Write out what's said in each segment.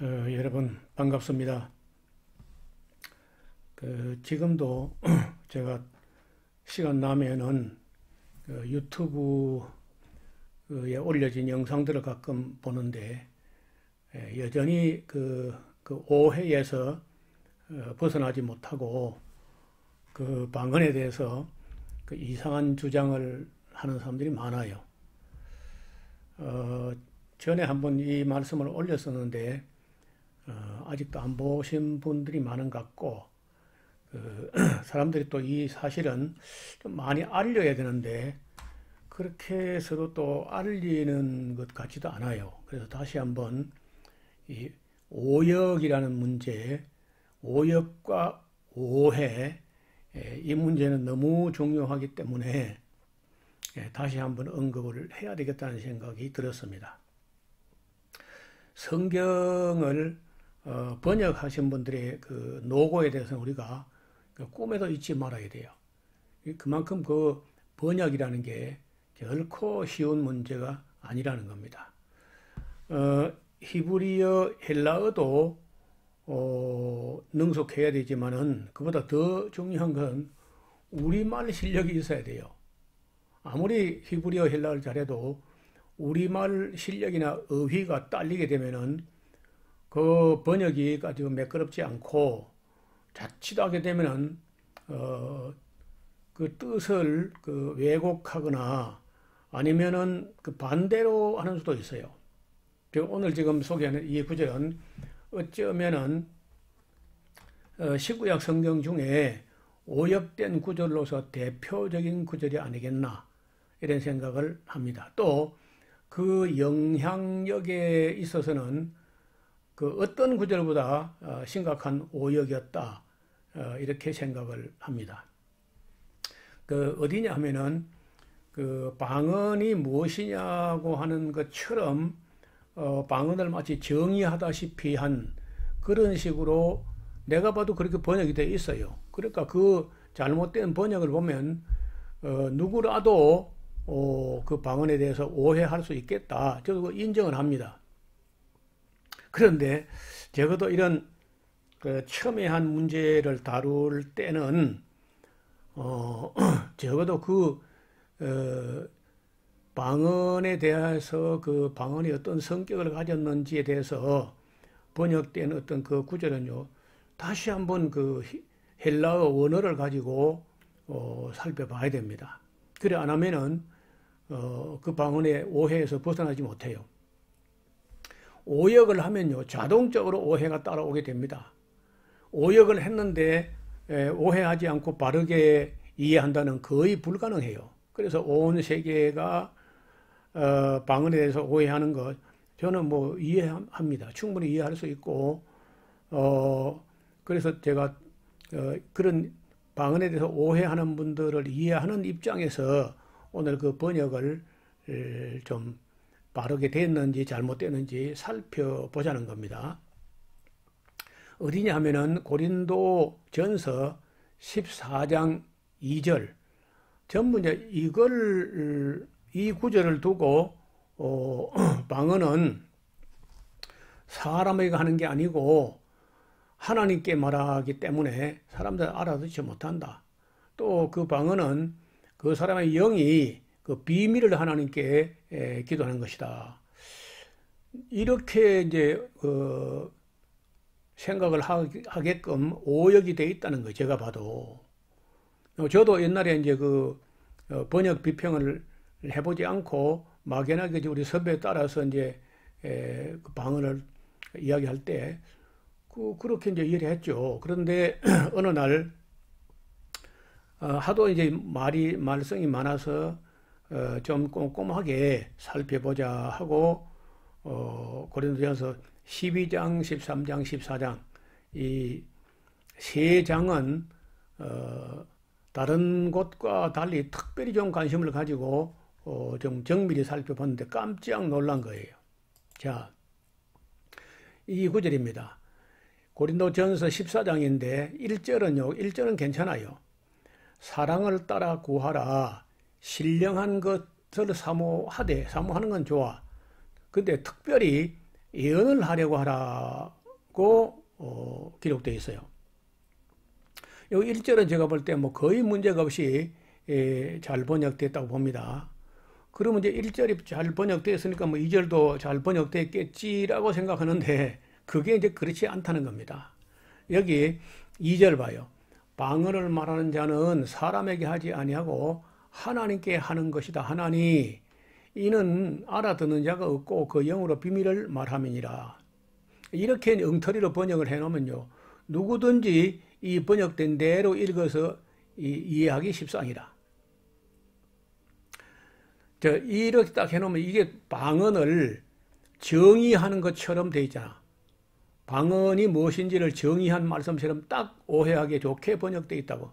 여러분 반갑습니다. 지금도 제가 시간 나면은 유튜브에 올려진 영상들을 가끔 보는데 여전히 그 오해에서 벗어나지 못하고 그 방언에 대해서 이상한 주장을 하는 사람들이 많아요. 전에 한번 이 말씀을 올렸었는데 아직도 안 보신 분들이 많은 것 같고 사람들이 또 이 사실은 좀 많이 알려야 되는데 그렇게 서로 또 알리는 것 같지도 않아요. 그래서 다시 한번 이 오역이라는 문제, 오역과 오해, 이 문제는 너무 중요하기 때문에 다시 한번 언급을 해야 되겠다는 생각이 들었습니다. 성경을 번역하신 분들의 그 노고에 대해서는 우리가 꿈에도 잊지 말아야 돼요. 그만큼 그 번역이라는 게 결코 쉬운 문제가 아니라는 겁니다. 히브리어, 헬라어도 능숙해야 되지만은 그보다 더 중요한 건 우리말 실력이 있어야 돼요. 아무리 히브리어, 헬라어를 잘해도 우리말 실력이나 어휘가 딸리게 되면은 그 번역이 아주 매끄럽지 않고 자칫하게 되면은 그 뜻을 왜곡하거나 아니면은 그 반대로 하는 수도 있어요. 오늘 지금 소개하는 이 구절은 어쩌면은 신구약 성경 중에 오역된 구절로서 대표적인 구절이 아니겠나 이런 생각을 합니다. 또 그 영향력에 있어서는 그 어떤 구절보다 심각한 오역이었다 이렇게 생각을 합니다. 어디냐 하면은 그 방언이 무엇이냐고 하는 것처럼 방언을 마치 정의하다시피 한 그런 식으로 내가 봐도 그렇게 번역이 되어 있어요. 그러니까 그 잘못된 번역을 보면 누구라도 그 방언에 대해서 오해할 수 있겠다. 저도 인정을 합니다. 그런데 적어도 이런 첨예한 문제를 다룰 때는 적어도 방언에 대해서 그 방언이 어떤 성격을 가졌는지에 대해서 번역된 어떤 그 구절은요 다시 한번 그 헬라어 원어를 가지고 살펴봐야 됩니다. 그래 안 하면은 그 방언의 오해에서 벗어나지 못해요. 오역을 하면요 자동적으로 오해가 따라오게 됩니다. 오역을 했는데 오해하지 않고 바르게 이해한다는 거의 불가능해요. 그래서 온 세계가 방언에 대해서 오해하는 것 저는 뭐 이해합니다. 충분히 이해할 수 있고 그래서 제가 그런 방언에 대해서 오해하는 분들을 이해하는 입장에서 오늘 그 번역을 좀 바르게 됐는지 잘못됐는지 살펴보자는 겁니다. 어디냐 하면은 고린도 전서 14장 2절 전부 이제 이 구절을 두고 방언은 사람에게 하는 게 아니고 하나님께 말하기 때문에 사람들 알아듣지 못한다. 또 그 방언은 그 사람의 영이 그 비밀을 하나님께 기도하는 것이다. 이렇게 이제 생각을 하게끔 오역이 되어 있다는 거예요. 제가 봐도. 저도 옛날에 이제 번역 비평을 해보지 않고 막연하게 우리 선배에 따라서 이제 그 방언을 이야기할 때 그렇게 이제 이해를 했죠. 그런데 어느 날 하도 이제 말썽이 많아서 좀 꼼꼼하게 살펴보자 하고 고린도전서 12장, 13장, 14장 이 세 장은 다른 곳과 달리 특별히 좀 관심을 가지고 좀 정밀히 살펴봤는데 깜짝 놀란 거예요. 자, 이 구절입니다. 고린도전서 14장인데 1절은 괜찮아요. 사랑을 따라 구하라. 신령한 것을 사모하는 건 좋아. 근데 특별히 예언을 하려고 하라고 기록되어 있어요. 이 1절은 제가 볼 때 뭐 거의 문제가 없이 잘 번역됐다고 봅니다. 그러면 이제 1절이 잘 번역되었으니까 뭐 2절도 잘 번역됐겠지라고 생각하는데 그게 이제 그렇지 않다는 겁니다. 여기 2절 봐요. 방언을 말하는 자는 사람에게 하지 아니하고 하나님께 하는 것이다 하나니 이는 알아듣는 자가 없고 그 영으로 비밀을 말함이니라. 이렇게 엉터리로 번역을 해놓으면요 누구든지 이 번역된 대로 읽어서 이해하기 십상이라. 이렇게 딱 해놓으면 이게 방언을 정의하는 것처럼 돼 있잖아. 방언이 무엇인지를 정의한 말씀처럼 딱 오해하기 좋게 번역되어 있다고.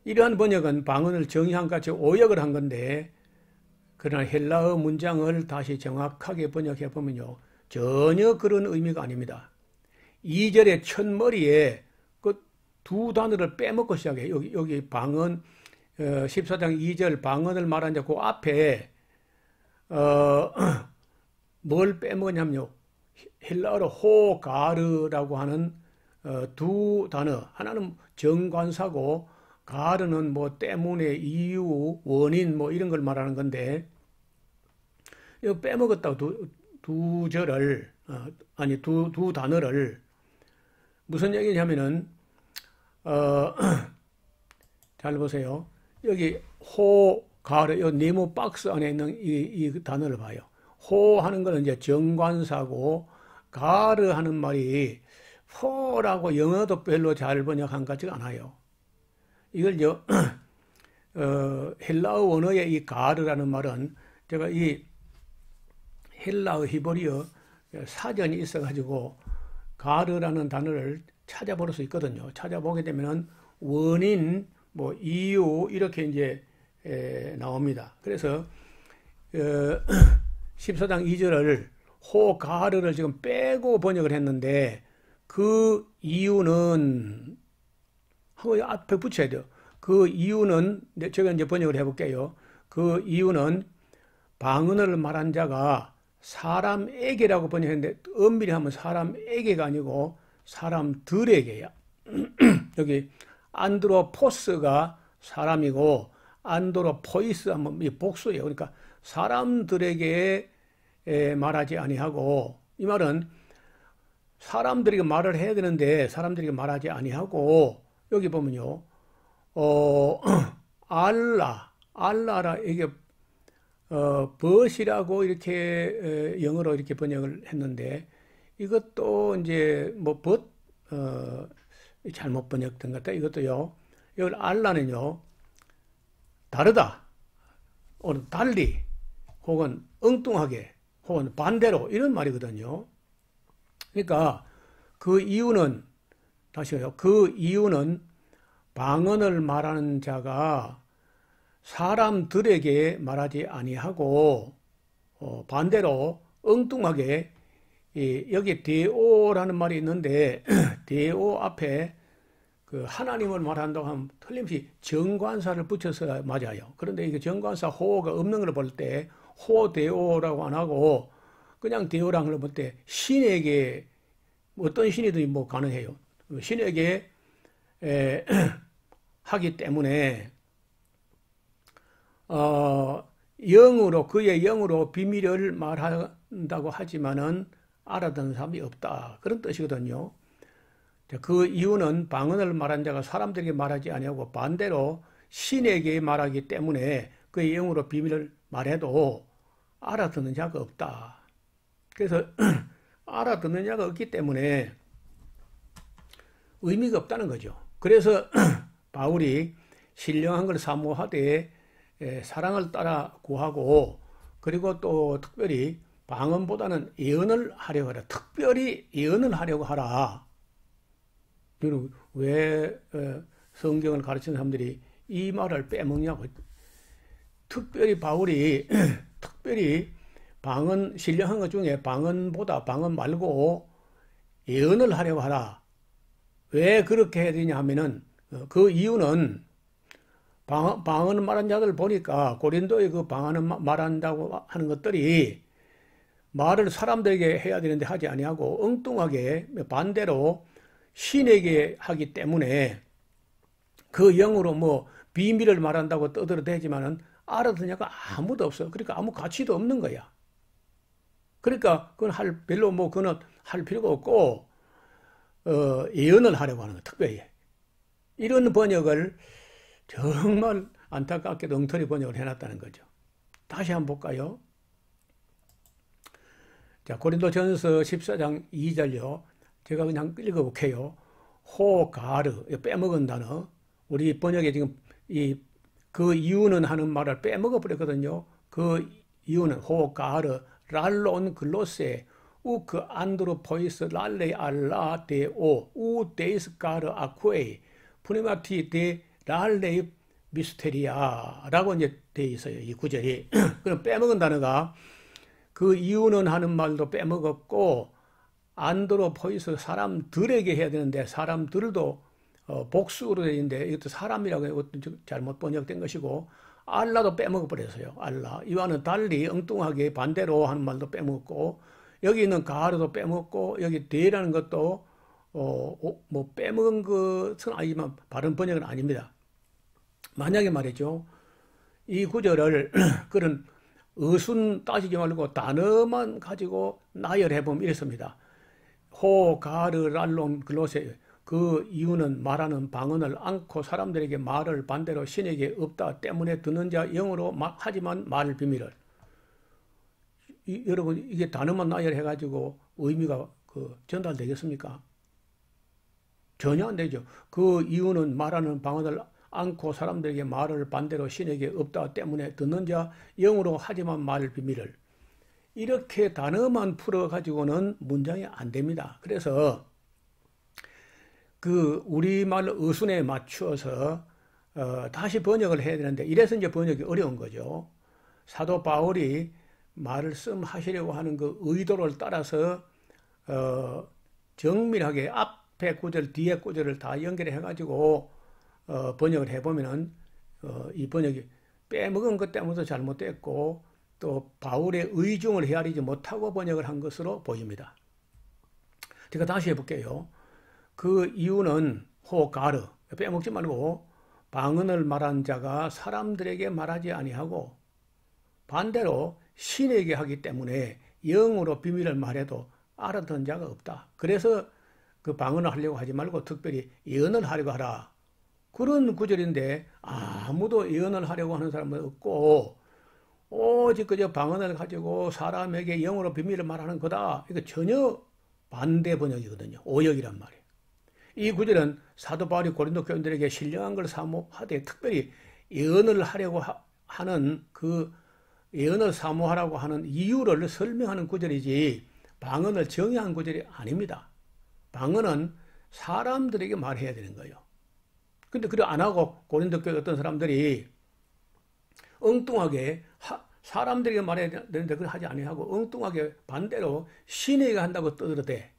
이러한 번역은 방언을 정의한 같이 오역을 한 건데 그러나 헬라어 문장을 다시 정확하게 번역해 보면요 전혀 그런 의미가 아닙니다. 2절의 첫머리에 그 두 단어를 빼먹고 시작해요. 여기 방언 14장 2절 방언을 말한 자 그 앞에 뭘 빼먹었냐면요. 헬라어로 호가르라고 하는 두 단어. 하나는 정관사고 가르는 뭐 때문에 이유, 원인 뭐 이런 걸 말하는 건데 이거 빼먹었다고 두 절을 아니 두 단어를 무슨 얘기냐면은 잘 보세요. 여기 호 가르 이 네모 박스 안에 있는 이 단어를 봐요. 호 하는 거는 이제 정관사고 가르 하는 말이 호라고 영어도 별로 잘 번역한 것 같지가 않아요. 이걸 헬라어 원어의 이 가르라는 말은 제가 이 헬라어 히브리어 사전이 있어가지고 가르라는 단어를 찾아볼 수 있거든요. 찾아보게 되면은 원인, 뭐 이유 이렇게 이제 나옵니다. 그래서 14장 2절을 호가르를 지금 빼고 번역을 했는데 그 이유는 한번 앞에 붙여야 돼요. 그 이유는 제가 이제 번역을 해볼게요. 그 이유는 방언을 말한 자가 사람에게라고 번역했는데 엄밀히 하면 사람에게가 아니고 사람들에게야. 여기 안드로포스가 사람이고 안드로포이스 하면 복수예요. 그러니까 사람들에게 말하지 아니하고 이 말은 사람들에게 말을 해야 되는데 사람들에게 말하지 아니하고 여기 보면요. 알라라 이게 벗이라고 이렇게 영어로 이렇게 번역을 했는데 이것도 이제 뭐 잘못 번역된 것 같다. 이것도요. 이걸 알라는요. 다르다. 혹은 달리 혹은 엉뚱하게 혹은 반대로 이런 말이거든요. 그러니까 그 이유는 다시요. 그 이유는 방언을 말하는 자가 사람들에게 말하지 아니하고 반대로 엉뚱하게 여기 데오라는 말이 있는데 데오 앞에 그 하나님을 말한다고 하면 틀림없이 정관사를 붙여서 맞아요. 그런데 이게 정관사 호가 없는 걸 볼 때 호데오라고 안 하고 그냥 데오라는 걸 볼 때 신에게 어떤 신이든 뭐 가능해요. 신에게 하기 때문에 영으로 그의 영으로 비밀을 말한다고 하지만은 알아듣는 사람이 없다. 그런 뜻이거든요. 그 이유는 방언을 말한 자가 사람들에게 말하지 아니하고 반대로 신에게 말하기 때문에 그의 영으로 비밀을 말해도 알아듣는 자가 없다. 그래서 알아듣는 자가 없기 때문에 의미가 없다는 거죠. 그래서 바울이 신령한 걸 사모하되 사랑을 따라 구하고 그리고 또 특별히 방언보다는 예언을 하려고 하라. 특별히 예언을 하려고 하라. 왜 성경을 가르치는 사람들이 이 말을 빼먹냐고. 특별히 바울이 특별히 방언 신령한 것 중에 방언보다 방언 말고 예언을 하려고 하라. 왜 그렇게 해야 되냐 하면은 그 이유는 방언을 말한 자들 보니까 고린도의 그 방언을 말한다고 하는 것들이 말을 사람들에게 해야 되는데 하지 아니하고 엉뚱하게 반대로 신에게 하기 때문에 그 영으로 뭐 비밀을 말한다고 떠들어대지만은 알아듣는 자가 아무도 없어. 그러니까 아무 가치도 없는 거야. 그러니까 그건 별로 뭐 그건 할 필요가 없고 예언을 하려고 하는 거 특별히 이런 번역을 정말 안타깝게도 엉터리 번역을 해놨다는 거죠. 다시 한번 볼까요? 자, 고린도전서 14장 2절요. 제가 그냥 읽어볼게요. 호가르, 빼먹은 단어. 우리 번역에 지금 그 이유는 하는 말을 빼먹어 버렸거든요. 그 이유는 호가르, 랄론 글로세, 우크 안드로포이스 랄레 알라 데오, 우 데이스 가르 아쿠에이, 푸네마티 데 랄레 미스테리아라고 이제 돼 있어요. 이 구절이. 그럼 빼먹은 단어가 그 이유는 하는 말도 빼먹었고 안드로포이스 사람들에게 해야 되는데 사람들도 복수로 되어 있는데 이것도 사람이라고 이것도 잘못 번역된 것이고 알라도 빼먹어 버렸어요. 알라. 이와는 달리 엉뚱하게 반대로 하는 말도 빼먹었고 여기 있는 가르도 빼먹고 여기 데라는 것도 뭐 빼먹은 것은 아니지만 바른 번역은 아닙니다. 만약에 말이죠. 이 구절을 그런 어순 따지지 말고 단어만 가지고 나열해보면 이렇습니다. 호, 가르, 랄론, 글로세. 그 이유는 말하는 방언을 않고 사람들에게 말을 반대로 신에게 없다 때문에 듣는 자 영으로 하지만 말 비밀을. 여러분 이게 단어만 나열해가지고 의미가 전달되겠습니까? 전혀 안 되죠. 그 이유는 말하는 방언을 않고 사람들에게 말을 반대로 신에게 없다 때문에 듣는 자 영으로 하지만 말 비밀을. 이렇게 단어만 풀어가지고는 문장이 안 됩니다. 그래서 그 우리말 어순에 맞추어서 다시 번역을 해야 되는데 이래서 이제 번역이 어려운 거죠. 사도 바울이 말씀하시려고 하는 그 의도를 따라서 정밀하게 앞에 구절 뒤에 구절을 다 연결해 가지고 번역을 해보면은 이 번역이 빼먹은 것 때문에도 잘못됐고 또 바울의 의중을 헤아리지 못하고 번역을 한 것으로 보입니다. 제가 다시 해볼게요. 그 이유는 호가르, 빼먹지 말고 방언을 말한 자가 사람들에게 말하지 아니하고 반대로 신에게 하기 때문에 영으로 비밀을 말해도 알아듣는 자가 없다. 그래서 그 방언을 하려고 하지 말고 특별히 예언을 하려고 하라. 그런 구절인데 아무도 예언을 하려고 하는 사람은 없고 오직 그저 방언을 가지고 사람에게 영으로 비밀을 말하는 거다. 이거 전혀 반대 번역이거든요. 오역이란 말이에요. 이 구절은 사도 바울이 고린도 교인들에게 신령한 걸 사모하되 특별히 예언을 하려고 하는 그 예언을 사모하라고 하는 이유를 설명하는 구절이지 방언을 정의한 구절이 아닙니다. 방언은 사람들에게 말해야 되는 거예요. 근데 그래 안 하고 고린도 교회 어떤 사람들이 엉뚱하게 사람들에게 말해야 되는데 그걸 하지 아니하고 엉뚱하게 반대로 신에게 한다고 떠들어대.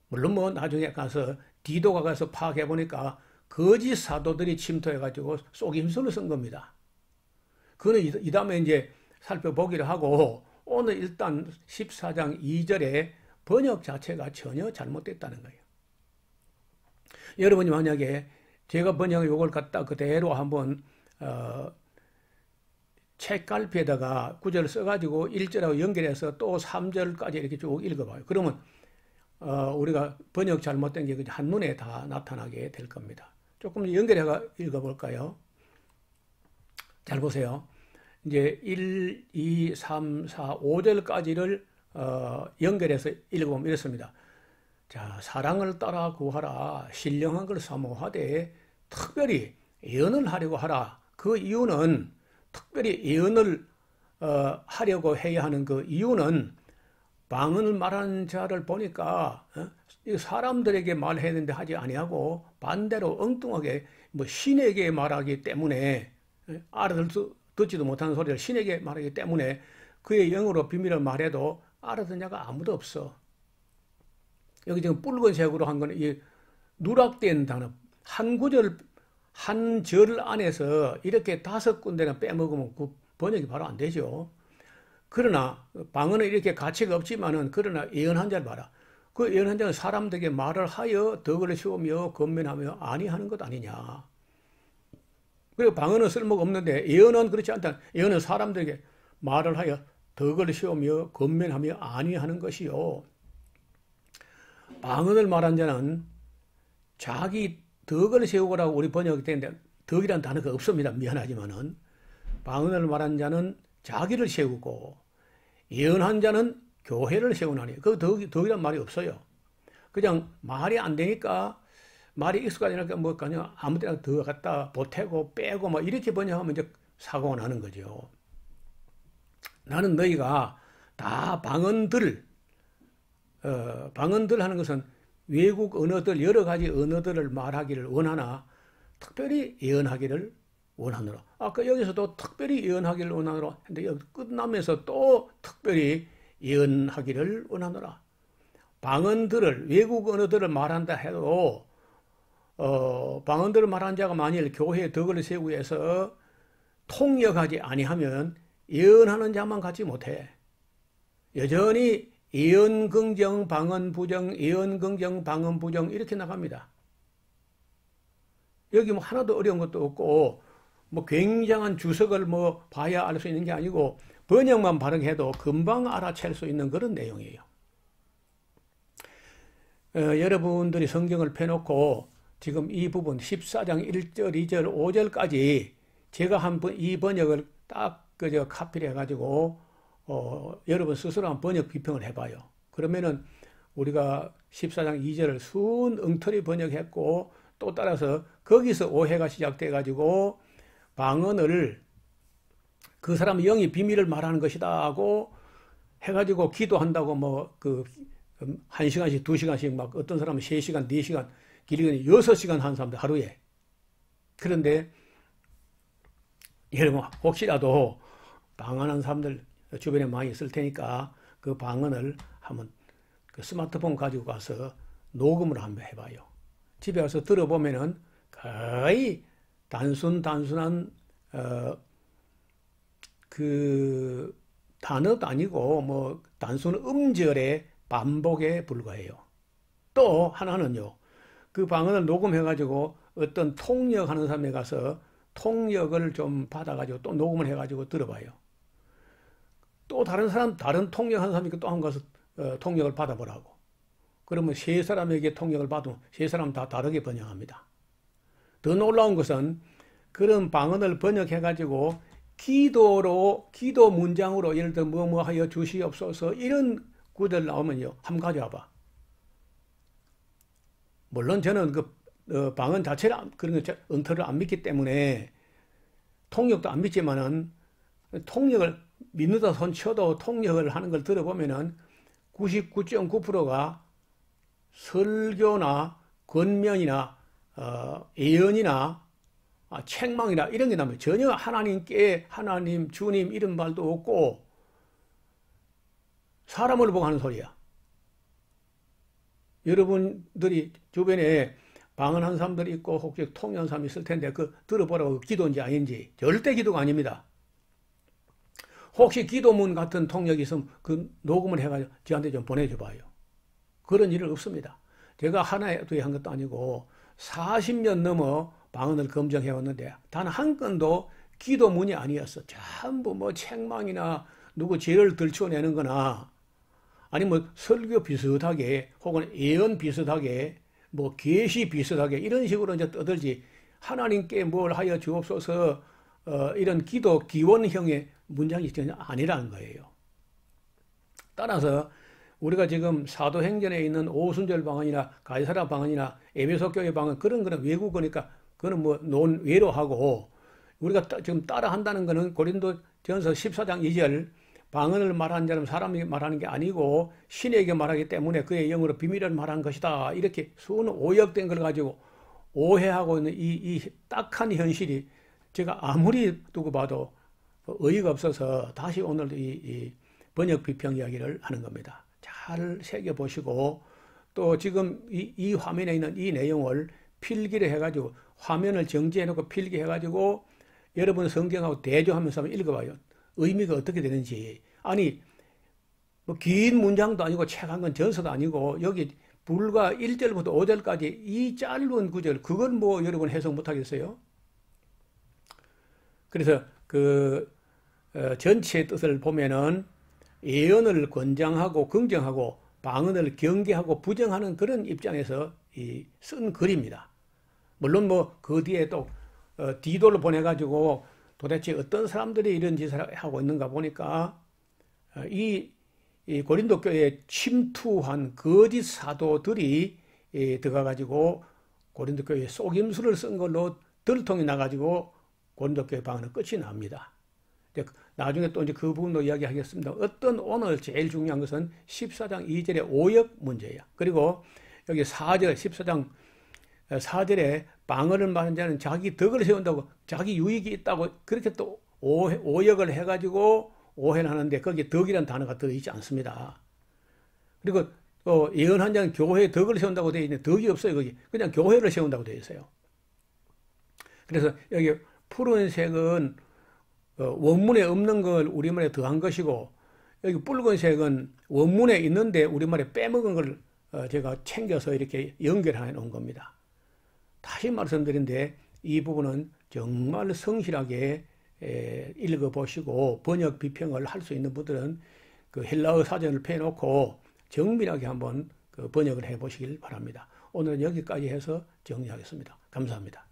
물론 뭐 나중에 가서 디도가 가서 파악해 보니까 거짓 사도들이 침투해가지고 속임수를 쓴 겁니다. 그거는 이 다음에 이제 살펴보기로 하고 오늘 일단 14장 2절에 번역 자체가 전혀 잘못됐다는 거예요. 여러분이 만약에 제가 번역한 요걸 갖다 그대로 한번 책갈피에다가 구절을 써가지고 1절하고 연결해서 또 3절까지 이렇게 쭉 읽어봐요. 그러면 우리가 번역 잘못된 게 한눈에 다 나타나게 될 겁니다. 조금 연결해가 읽어볼까요? 잘 보세요. 이제 1, 2, 3, 4, 5절까지를 연결해서 읽어보면 이렇습니다. 자, 사랑을 따라 구하라. 신령한 걸 사모하되 특별히 예언을 하려고 하라. 그 이유는 특별히 예언을 하려고 해야 하는 그 이유는 방언을 말하는 자를 보니까 사람들에게 말해야 되는데 하지 아니하고 반대로 엉뚱하게 뭐 신에게 말하기 때문에 듣지도 못하는 소리를 신에게 말하기 때문에 그의 영으로 비밀을 말해도 알아듣는 자가 아무도 없어. 여기 지금 붉은색으로 한 거는 이 누락된 단어 한 구절 한 절 안에서 이렇게 5군데나 빼먹으면 그 번역이 바로 안 되죠. 그러나 방언은 이렇게 가치가 없지만은 그러나 예언한 자를 봐라. 그 예언한 자는 사람들에게 말을 하여 덕을 세우며 건면하며 아니하는 것 아니냐. 그리고 방언은 쓸모가 없는데 예언은 그렇지 않다. 예언은 사람들에게 말을 하여 덕을 세우며 건면하며 아니하는 것이요. 방언을 말한 자는 자기 덕을 세우라고 우리 번역이 되는데 덕이란 단어가 없습니다. 미안하지만은 방언을 말한 자는 자기를 세우고 예언한 자는 교회를 세우나니 그 덕이란 말이 없어요. 그냥 말이 안 되니까 말이 익숙하지니까 뭐 그냥 아무 데나 더 갖다 보태고 빼고 뭐 이렇게 번역하면 이제 사고가 나는 거죠. 나는 너희가 다 방언들 하는 것은 외국 언어들 여러 가지 언어들을 말하기를 원하나 특별히 예언하기를 원하노라. 아까 여기서도 특별히 예언하기를 원하노라 했는데 여기 끝나면서 또 특별히 예언하기를 원하노라. 방언들을 외국 언어들을 말한다 해도 방언들을 말한 자가 만일 교회의 덕을 세우기 위해서 통역하지 아니하면 예언하는 자만 갖지 못해. 여전히 예언 긍정, 방언 부정, 예언 긍정, 방언 부정 이렇게 나갑니다. 여기 뭐 하나도 어려운 것도 없고 뭐 굉장한 주석을 뭐 봐야 알 수 있는 게 아니고 번역만 바르게 해도 금방 알아챌 수 있는 그런 내용이에요. 여러분들이 성경을 펴놓고 지금 이 부분 14장 1절, 2절, 5절까지 제가 한번 이 번역을 딱 그저 카피를 해가지고 여러분 스스로 한 번역 비평을 해봐요. 그러면은 우리가 14장 2절을 순 엉터리 번역했고 또 따라서 거기서 오해가 시작돼가지고 방언을 그 사람의 영이 비밀을 말하는 것이다 하고 해가지고 기도한다고 뭐 그 1시간씩 2시간씩 막 어떤 사람은 3시간 4시간 길게는 6시간 한 사람들 하루에. 그런데 여러분 혹시라도 방언하는 사람들 주변에 많이 있을 테니까 그 방언을 한번 그 스마트폰 가지고 가서 녹음을 한번 해봐요. 집에 와서 들어보면은 거의 단순한 그 단어도 아니고 뭐 단순 음절의 반복에 불과해요. 또 하나는요. 그 방언을 녹음해가지고 어떤 통역하는 사람에 가서 통역을 좀 받아가지고 또 녹음을 해가지고 들어봐요. 또 다른 통역하는 사람이 또 한 가서 통역을 받아보라고. 그러면 세 사람에게 통역을 받으면 세 사람 다 다르게 번역합니다. 더 놀라운 것은 그런 방언을 번역해가지고 기도 문장으로 예를 들어 뭐뭐 하여 주시옵소서 이런 구절 나오면요. 한번 가져와봐. 물론 저는 그 방언 자체를 그런 거 엉터리를 안 믿기 때문에 통역도 안 믿지만은 통역을 믿는다 손쳐도 통역을 하는 걸 들어보면은 99.9%가 설교나 권면이나 예언이나 책망이나 이런 게 나면 전혀 하나님께 하나님 주님 이런 말도 없고 사람을 보고 하는 소리야. 여러분들이 주변에 방언한 사람들이 있고 혹시 통역한 사람이 있을 텐데 그 들어보라고 기도인지 아닌지 절대 기도가 아닙니다. 혹시 기도문 같은 통역이 있으면 그 녹음을 해가지고 저한테 좀 보내줘 봐요. 그런 일은 없습니다. 제가 하나에 한 것도 아니고 40년 넘어 방언을 검증해왔는데 단 한 건도 기도문이 아니었어. 전부 뭐 책망이나 누구 죄를 들춰내는 거나 아니 뭐 설교 비슷하게 혹은 예언 비슷하게 뭐 계시 비슷하게 이런 식으로 이제 떠들지 하나님께 뭘 하여 주옵소서 이런 기도 기원형의 문장이 전혀 아니라는 거예요. 따라서 우리가 지금 사도행전에 있는 오순절 방언이나 가이사랴 방언이나 에베소 교회 방언 그런 거는 외국어니까 그거는 뭐 논외로 하고 우리가 지금 따라 한다는 거는 고린도전서 14장 2절 방언을 말하는 자는 사람이 말하는 게 아니고 신에게 말하기 때문에 그의 영으로 비밀을 말하는 것이다. 이렇게 순 오역된 걸 가지고 오해하고 있는 이 딱한 현실이 제가 아무리 두고 봐도 어이가 없어서 다시 오늘 이 번역 비평 이야기를 하는 겁니다. 잘 새겨보시고 또 지금 이 화면에 있는 이 내용을 필기를 해가지고 화면을 정지해놓고 필기해가지고 여러분 성경하고 대조하면서 한번 읽어봐요. 의미가 어떻게 되는지 아니 뭐 긴 문장도 아니고 책 한 권 전서도 아니고 여기 불과 1절부터 5절까지 이 짧은 구절 그건 뭐 여러분 해석 못 하겠어요? 그래서 그 전체의 뜻을 보면은 예언을 권장하고 긍정하고 방언을 경계하고 부정하는 그런 입장에서 쓴 글입니다. 물론 뭐 그 뒤에 또 디도를 보내가지고 도대체 어떤 사람들이 이런 짓을 하고 있는가 보니까 이 고린도 교회에 침투한 거짓 사도들이 들어가가지고 고린도 교회에 속임수를 쓴 걸로 들통이 나가지고 고린도 교회 방언은 끝이 납니다. 나중에 또 이제 그 부분도 이야기하겠습니다. 오늘 제일 중요한 것은 14장 2절의 오역 문제예요. 그리고 여기 4절, 14장 4절에 방언을 말하는 자는 자기 덕을 세운다고 자기 유익이 있다고 그렇게 또 오역을 해가지고 오해를 하는데 거기에 덕이라는 단어가 들어있지 않습니다. 그리고 또 예언한 자는 교회에 덕을 세운다고 되어 있는데 덕이 없어요. 거기 그냥 교회를 세운다고 되어 있어요. 그래서 여기 푸른색은 원문에 없는 걸 우리말에 더한 것이고 여기 붉은색은 원문에 있는데 우리말에 빼먹은 걸 제가 챙겨서 이렇게 연결해 놓은 겁니다. 다시 말씀드린데 이 부분은 정말 성실하게 읽어보시고 번역 비평을 할 수 있는 분들은 그 헬라어 사전을 펴놓고 정밀하게 한번 그 번역을 해보시길 바랍니다. 오늘은 여기까지 해서 정리하겠습니다. 감사합니다.